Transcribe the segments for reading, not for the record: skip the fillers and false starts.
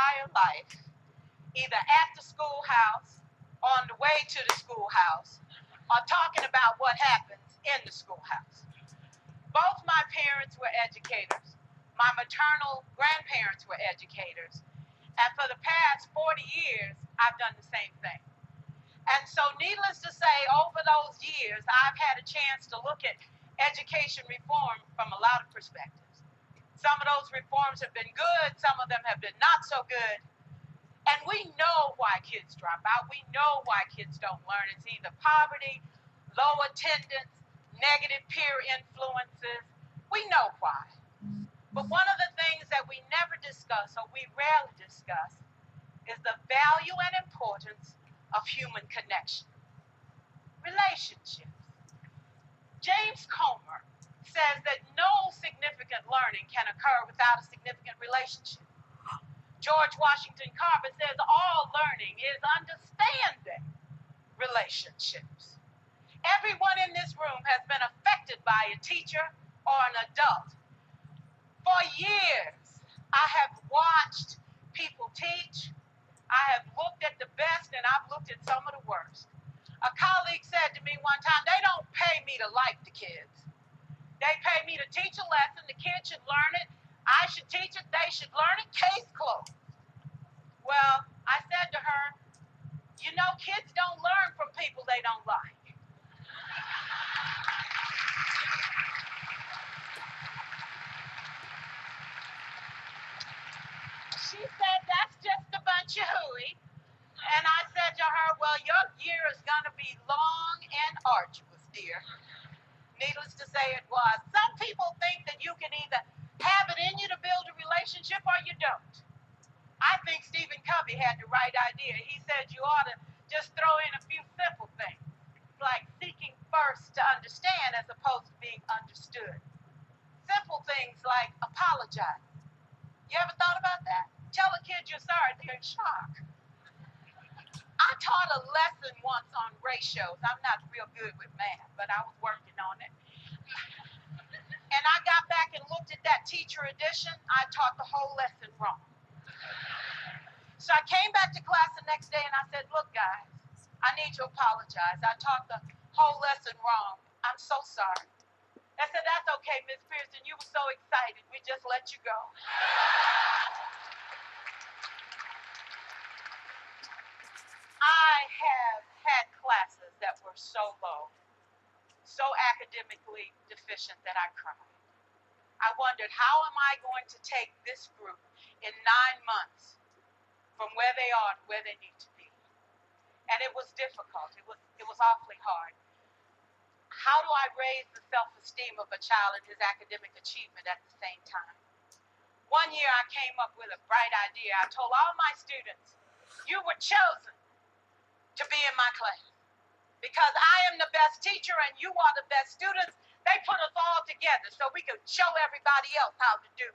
entire life, either at the schoolhouse, on the way to the schoolhouse, or talking about what happens in the schoolhouse. Both my parents were educators. My maternal grandparents were educators. And for the past 40 years, I've done the same thing. And so needless to say, over those years, I've had a chance to look at education reform from a lot of perspectives. Some of those reforms have been good, some of them have been not so good. And we know why kids drop out. We know why kids don't learn. It's either poverty, low attendance, negative peer influences. We know why. But one of the things that we never discuss, or we rarely discuss, is the value and importance of human connection. Relationships. James Comer says that no significant learning can occur without a significant relationship. George Washington Carver says all learning is understanding relationships. Everyone in this room has been affected by a teacher or an adult. For years, I have watched people teach. I have looked at the best and I've looked at some of the worst. A colleague said to me one time, they don't pay me to like the kids. They pay me to teach a lesson. The kids should learn it. I should teach it. They should learn it. Case closed. Well, I said to her, you know, kids don't learn from people they don't like. She said, that's just a bunch of hooey. And I said to her, well, your year is going to be long and arduous, dear. Needless to say, it was. Some people think that you can either have it in you to build a relationship or you don't. I think Stephen Covey had the right idea. He said you ought to just throw in a few simple things, like seeking first to understand as opposed to being understood. Simple things like apologize. You ever thought about that? Tell a kid you're sorry, they're in shock. I taught a lesson once on ratios. I'm not real good with math, but I was working on it. And I got back and looked at that teacher edition. I taught the whole lesson wrong. So I came back to class the next day and I said, look, guys, I need to apologize. I taught the whole lesson wrong. I'm so sorry. I said, that's okay, Miss Pearson. You were so excited. We just let you go. I have had classes that were so low, so academically deficient that I cried. I wondered, how am I going to take this group in 9 months from where they are to where they need to be? And it was difficult. It was awfully hard. How do I raise the self-esteem of a child and his academic achievement at the same time? One year I came up with a bright idea. I told all my students, you were chosen to be in my class because I am the best teacher and you are the best students. They put us all together so we could show everybody else how to do.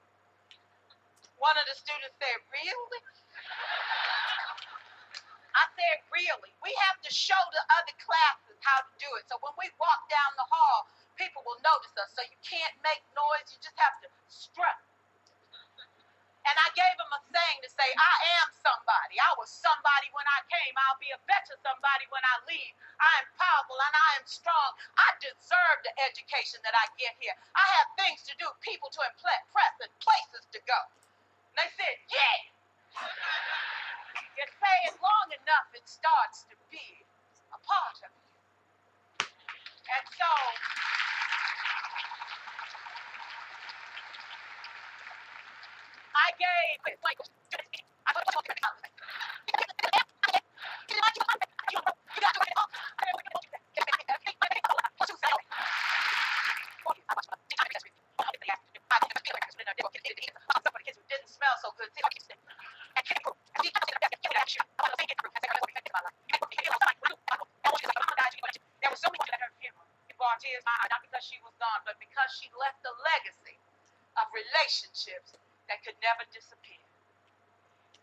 One of the students said, really? I said, really? We have to show the other classes how to do it. So when we walk down the hall, people will notice us. So you can't make noise. You just have to strut. And I gave him a saying to say, I am somebody. I was somebody when I came. I'll be a better somebody when I leave. I am powerful and I am strong. I deserve the education that I get here. I have things to do, people to impress, and places to go. And they said, yeah. You say it long enough, it starts to be a part of you. And so, I gave didn't smell so good. There was so many that her funeral. It brought tears to my eyes, not because she was gone, but because she left a legacy of relationships that could never disappear.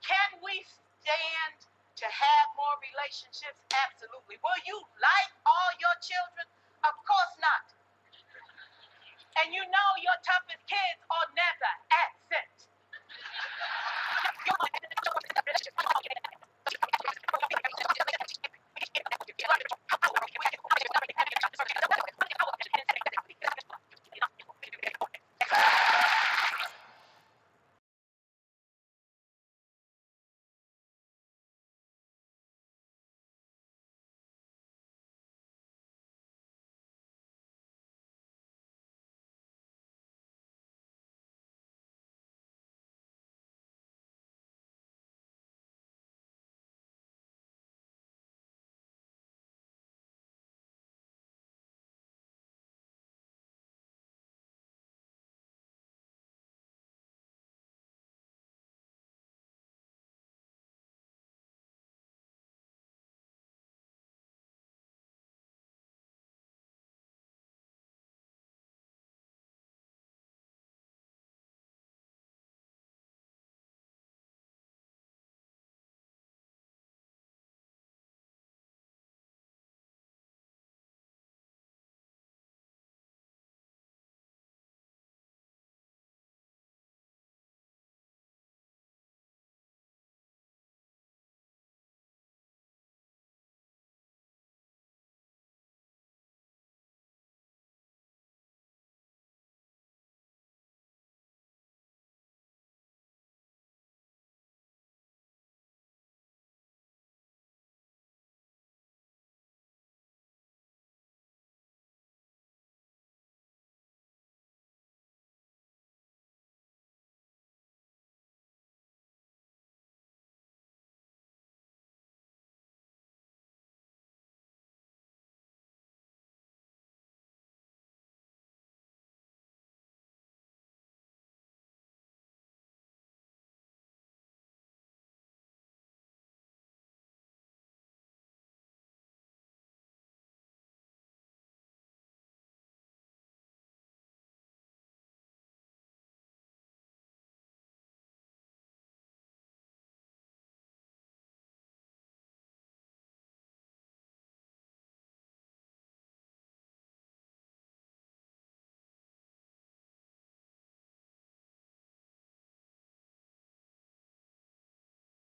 Can we stand to have more relationships? Absolutely. Will you like all your children? Of course not. And you know your toughest kids are never at